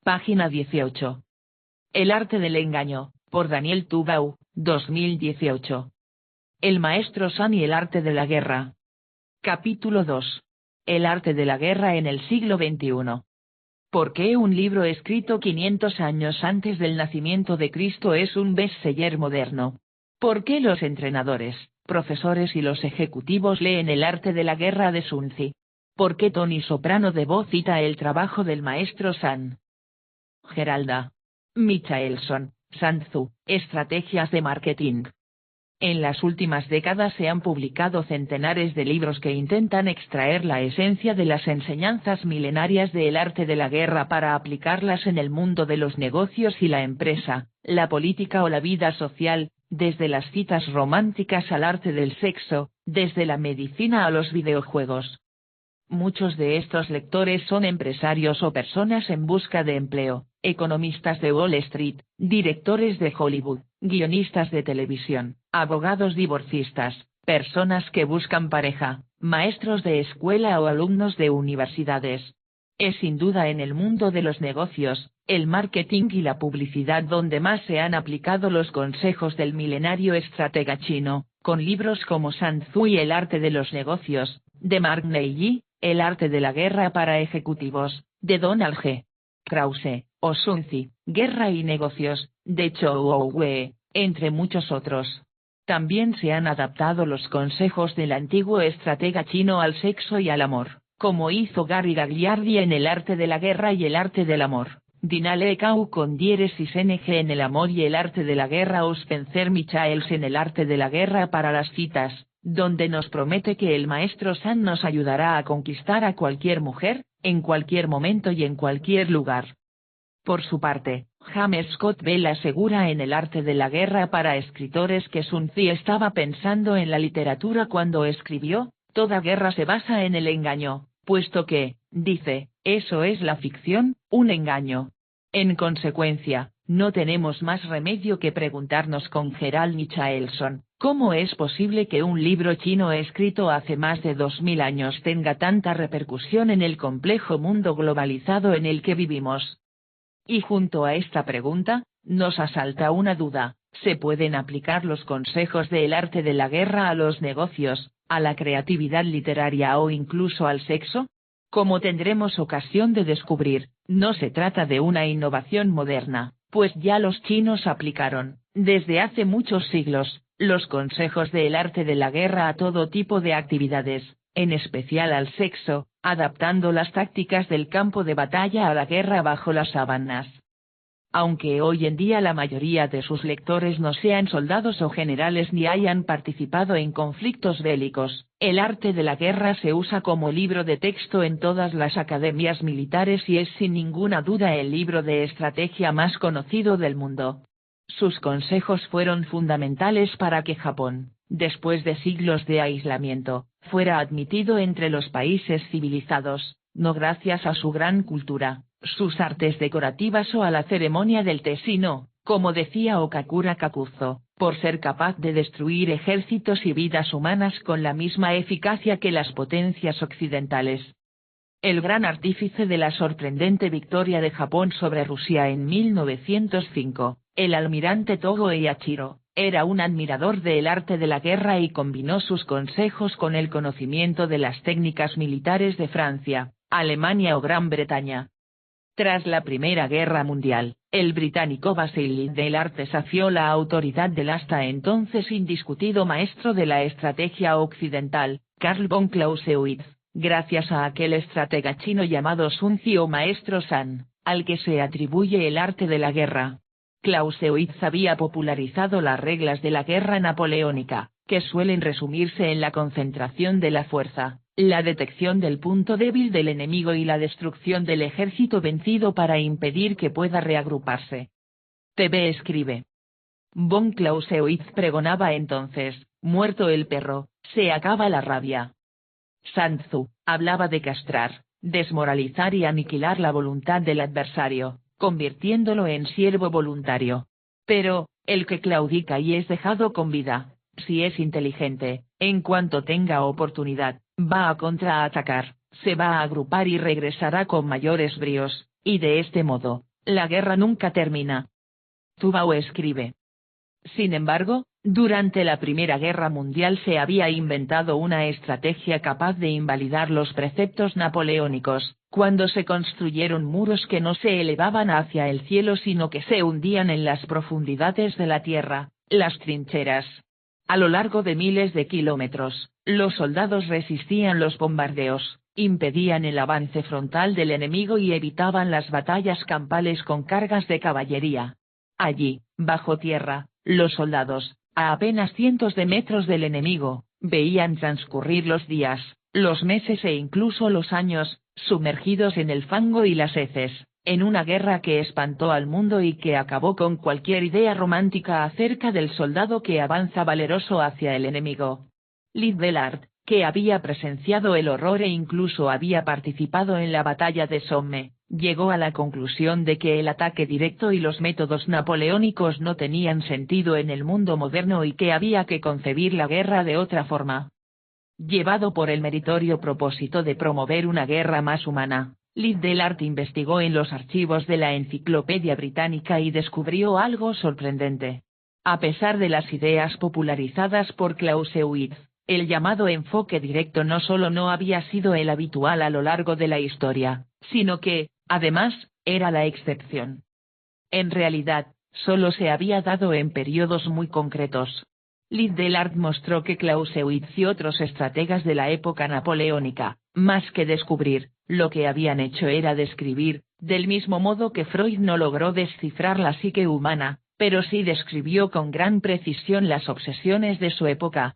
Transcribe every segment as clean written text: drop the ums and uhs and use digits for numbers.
Página 18. El arte del engaño, por Daniel Tubau, 2018. El maestro San y el arte de la guerra. Capítulo 2. El arte de la guerra en el siglo XXI. ¿Por qué un libro escrito 500 años antes del nacimiento de Cristo es un bestseller moderno? ¿Por qué los entrenadores, profesores y los ejecutivos leen El arte de la guerra de Sun Tzu? ¿Por qué Tony Soprano de voz cita el trabajo del maestro San? Geralda Michaelson, Sun Tzu, Estrategias de Marketing. En las últimas décadas se han publicado centenares de libros que intentan extraer la esencia de las enseñanzas milenarias del arte de la guerra para aplicarlas en el mundo de los negocios y la empresa, la política o la vida social, desde las citas románticas al arte del sexo, desde la medicina a los videojuegos. Muchos de estos lectores son empresarios o personas en busca de empleo, economistas de Wall Street, directores de Hollywood, guionistas de televisión, abogados divorcistas, personas que buscan pareja, maestros de escuela o alumnos de universidades. Es sin duda en el mundo de los negocios, el marketing y la publicidad donde más se han aplicado los consejos del milenario estratega chino, con libros como Sun Tzu y El arte de los negocios, de Mark Neily, El arte de la guerra para ejecutivos, de Donald G. Krause, o Sun Tzu, Guerra y negocios, de Chou Wei, entre muchos otros. También se han adaptado los consejos del antiguo estratega chino al sexo y al amor, como hizo Gary Gagliardi en El arte de la guerra y El arte del amor, Dinale Kau con diéresis NG en El amor y El arte de la guerra o Spencer Michaels en El arte de la guerra para las citas, donde nos promete que el maestro San nos ayudará a conquistar a cualquier mujer, en cualquier momento y en cualquier lugar. Por su parte, James Scott Bell asegura en El arte de la guerra para escritores que Sun Tzu estaba pensando en la literatura cuando escribió, toda guerra se basa en el engaño, puesto que, dice, eso es la ficción, un engaño. En consecuencia, no tenemos más remedio que preguntarnos con Gerald Michaelson, ¿cómo es posible que un libro chino escrito hace más de 2000 años tenga tanta repercusión en el complejo mundo globalizado en el que vivimos? Y junto a esta pregunta, nos asalta una duda: ¿se pueden aplicar los consejos del arte de la guerra a los negocios, a la creatividad literaria o incluso al sexo? Como tendremos ocasión de descubrir, no se trata de una innovación moderna, pues ya los chinos aplicaron, desde hace muchos siglos, los consejos del arte de la guerra a todo tipo de actividades, en especial al sexo, adaptando las tácticas del campo de batalla a la guerra bajo las sábanas. Aunque hoy en día la mayoría de sus lectores no sean soldados o generales ni hayan participado en conflictos bélicos, El arte de la guerra se usa como libro de texto en todas las academias militares y es sin ninguna duda el libro de estrategia más conocido del mundo. Sus consejos fueron fundamentales para que Japón, después de siglos de aislamiento, fuera admitido entre los países civilizados, no gracias a su gran cultura, sus artes decorativas o a la ceremonia del té, sino, como decía Okakura Kakuzo, por ser capaz de destruir ejércitos y vidas humanas con la misma eficacia que las potencias occidentales. El gran artífice de la sorprendente victoria de Japón sobre Rusia en 1905, el almirante Togo Eiichiro, era un admirador del arte de la guerra y combinó sus consejos con el conocimiento de las técnicas militares de Francia, Alemania o Gran Bretaña. Tras la Primera Guerra Mundial, el británico Basil Dillard desafió la autoridad del hasta entonces indiscutido maestro de la estrategia occidental, Carl von Clausewitz, gracias a aquel estratega chino llamado Sun Tzu o maestro San, al que se atribuye el arte de la guerra. Clausewitz había popularizado las reglas de la guerra napoleónica, que suelen resumirse en la concentración de la fuerza, la detección del punto débil del enemigo y la destrucción del ejército vencido para impedir que pueda reagruparse. TV escribe. Von Clausewitz pregonaba entonces: muerto el perro, se acaba la rabia. Sun Tzu hablaba de castrar, desmoralizar y aniquilar la voluntad del adversario, convirtiéndolo en siervo voluntario. Pero, el que claudica y es dejado con vida, si es inteligente, en cuanto tenga oportunidad, va a contraatacar, se va a agrupar y regresará con mayores bríos, y de este modo, La guerra nunca termina. Tubau escribe. Sin embargo, durante la Primera Guerra Mundial se había inventado una estrategia capaz de invalidar los preceptos napoleónicos, cuando se construyeron muros que no se elevaban hacia el cielo sino que se hundían en las profundidades de la tierra, las trincheras. A lo largo de miles de kilómetros, los soldados resistían los bombardeos, impedían el avance frontal del enemigo y evitaban las batallas campales con cargas de caballería. Allí, bajo tierra, los soldados, a apenas cientos de metros del enemigo, veían transcurrir los días, los meses e incluso los años, sumergidos en el fango y las heces, en una guerra que espantó al mundo y que acabó con cualquier idea romántica acerca del soldado que avanza valeroso hacia el enemigo. Lee Dellard, que había presenciado el horror e incluso había participado en la batalla de Somme, llegó a la conclusión de que el ataque directo y los métodos napoleónicos no tenían sentido en el mundo moderno y que había que concebir la guerra de otra forma. Llevado por el meritorio propósito de promover una guerra más humana, Lee Dellard investigó en los archivos de la Enciclopedia Británica y descubrió algo sorprendente. A pesar de las ideas popularizadas por Clausewitz, el llamado enfoque directo no solo no había sido el habitual a lo largo de la historia, sino que, además, era la excepción. En realidad, solo se había dado en periodos muy concretos. Lee Dellard mostró que Clausewitz y otros estrategas de la época napoleónica, más que descubrir, lo que habían hecho era describir, del mismo modo que Freud no logró descifrar la psique humana, pero sí describió con gran precisión las obsesiones de su época.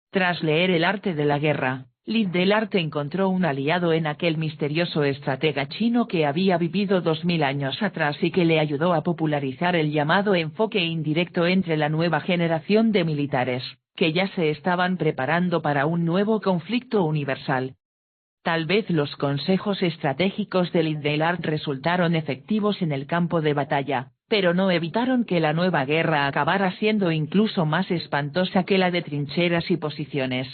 Tras leer El arte de la guerra, Lee Dellard encontró un aliado en aquel misterioso estratega chino que había vivido 2000 años atrás y que le ayudó a popularizar el llamado enfoque indirecto entre la nueva generación de militares, que ya se estaban preparando para un nuevo conflicto universal. Tal vez los consejos estratégicos de Lee Dellard resultaron efectivos en el campo de batalla, pero no evitaron que la nueva guerra acabara siendo incluso más espantosa que la de trincheras y posiciones.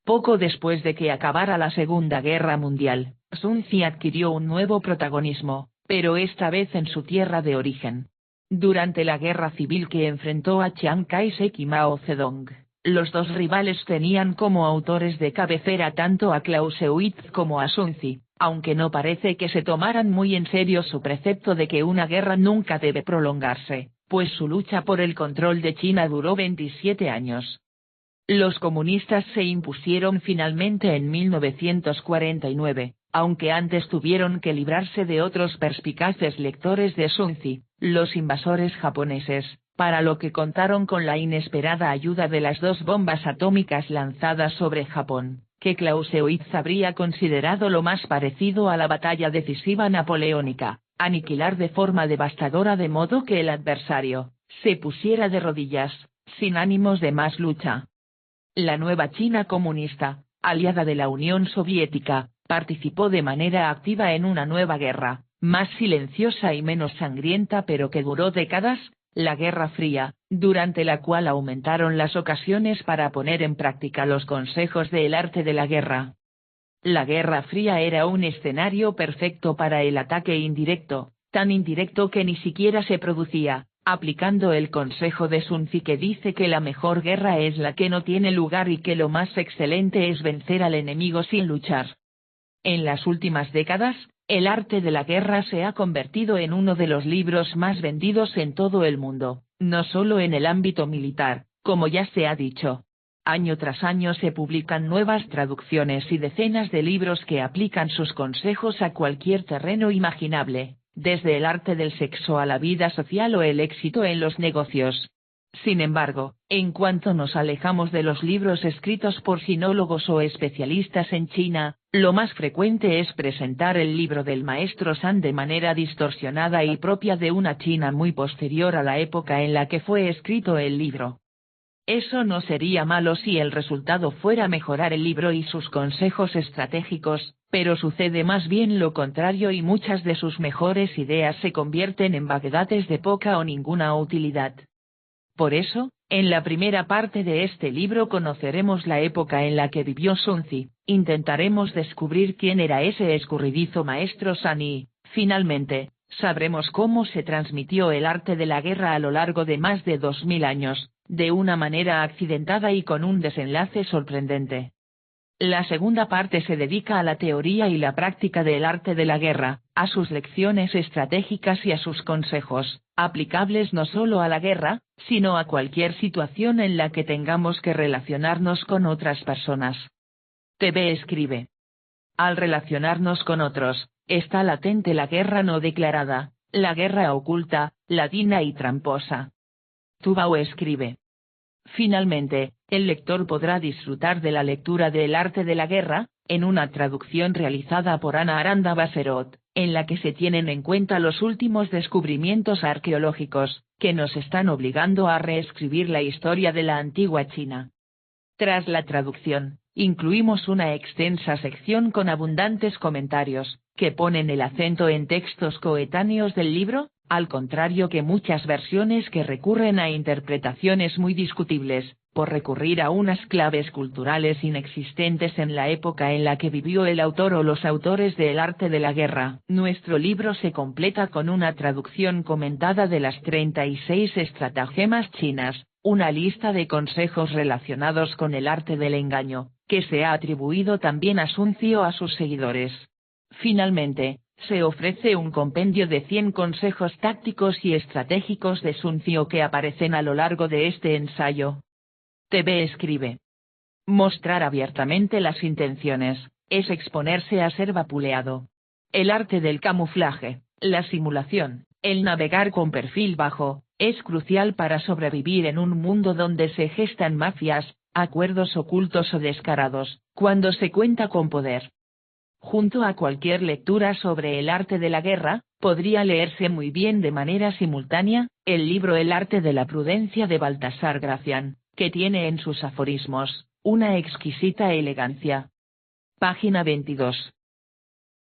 Poco después de que acabara la Segunda Guerra Mundial, Sun Tzu adquirió un nuevo protagonismo, pero esta vez en su tierra de origen. Durante la guerra civil que enfrentó a Chiang Kai-shek y Mao Zedong, los dos rivales tenían como autores de cabecera tanto a Clausewitz como a Sun Tzu, aunque no parece que se tomaran muy en serio su precepto de que una guerra nunca debe prolongarse, pues su lucha por el control de China duró 27 años. Los comunistas se impusieron finalmente en 1949, aunque antes tuvieron que librarse de otros perspicaces lectores de Sun Tzu, los invasores japoneses, para lo que contaron con la inesperada ayuda de las 2 bombas atómicas lanzadas sobre Japón, que Clausewitz habría considerado lo más parecido a la batalla decisiva napoleónica, aniquilar de forma devastadora de modo que el adversario se pusiera de rodillas, sin ánimos de más lucha. La nueva China comunista, aliada de la Unión Soviética, participó de manera activa en una nueva guerra, más silenciosa y menos sangrienta pero que duró décadas, la Guerra Fría, durante la cual aumentaron las ocasiones para poner en práctica los consejos del arte de la guerra. La Guerra Fría era un escenario perfecto para el ataque indirecto, tan indirecto que ni siquiera se producía, aplicando el consejo de Sun Tzu que dice que la mejor guerra es la que no tiene lugar y que lo más excelente es vencer al enemigo sin luchar. En las últimas décadas, El arte de la guerra se ha convertido en uno de los libros más vendidos en todo el mundo, no solo en el ámbito militar, como ya se ha dicho. Año tras año se publican nuevas traducciones y decenas de libros que aplican sus consejos a cualquier terreno imaginable, desde el arte del sexo a la vida social o el éxito en los negocios. Sin embargo, en cuanto nos alejamos de los libros escritos por sinólogos o especialistas en China, lo más frecuente es presentar el libro del maestro San de manera distorsionada y propia de una China muy posterior a la época en la que fue escrito el libro. Eso no sería malo si el resultado fuera mejorar el libro y sus consejos estratégicos, pero sucede más bien lo contrario y muchas de sus mejores ideas se convierten en vaguedades de poca o ninguna utilidad. Por eso, en la primera parte de este libro conoceremos la época en la que vivió Sun Tzu, intentaremos descubrir quién era ese escurridizo maestro San y, finalmente, sabremos cómo se transmitió el arte de la guerra a lo largo de más de 2000 años, de una manera accidentada y con un desenlace sorprendente. La segunda parte se dedica a la teoría y la práctica del arte de la guerra, a sus lecciones estratégicas y a sus consejos, aplicables no solo a la guerra, sino a cualquier situación en la que tengamos que relacionarnos con otras personas. TV escribe. Al relacionarnos con otros, está latente la guerra no declarada, la guerra oculta, ladina y tramposa. Tubau escribe. Finalmente, el lector podrá disfrutar de la lectura de El arte de la guerra, en una traducción realizada por Ana Aranda Baserot, en la que se tienen en cuenta los últimos descubrimientos arqueológicos, que nos están obligando a reescribir la historia de la antigua China. Tras la traducción, incluimos una extensa sección con abundantes comentarios, que ponen el acento en textos coetáneos del libro, al contrario que muchas versiones que recurren a interpretaciones muy discutibles, por recurrir a unas claves culturales inexistentes en la época en la que vivió el autor o los autores de El arte de la guerra. Nuestro libro se completa con una traducción comentada de las 36 estratagemas chinas, una lista de consejos relacionados con el arte del engaño, que se ha atribuido también a Sun Tzu a sus seguidores. Finalmente, se ofrece un compendio de 100 consejos tácticos y estratégicos de Sun Tzu que aparecen a lo largo de este ensayo. TV escribe. Mostrar abiertamente las intenciones, es exponerse a ser vapuleado. El arte del camuflaje, la simulación, el navegar con perfil bajo, es crucial para sobrevivir en un mundo donde se gestan mafias, acuerdos ocultos o descarados, cuando se cuenta con poder. Junto a cualquier lectura sobre el arte de la guerra, podría leerse muy bien de manera simultánea, el libro El arte de la prudencia de Baltasar Gracián, que tiene en sus aforismos, una exquisita elegancia. Página 22.